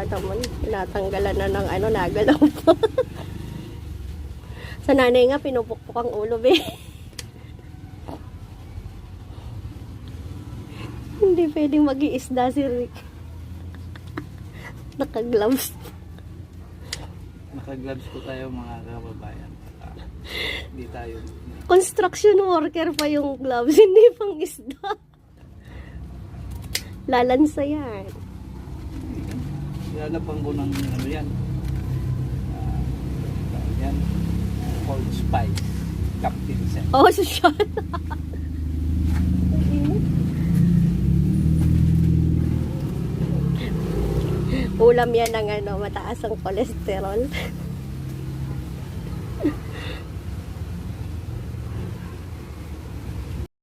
ka naman. Natanggalan na ng ano, nagalaw pa. Sa nanay nga, pinupukpok ang ulo, be. Hindi pwedeng mag-iisda si Rick. Naka-gloves. Naka-gloves po tayo mga kababayan. Hindi tayo. Construction worker pa yung gloves, hindi pang isda. Lalansa yan. Lalapang ko ng ano yan. Yan. Old Spice. Captain Sen. Oh, so shot. Ulam yan ng ano, mataas ang kolesterol.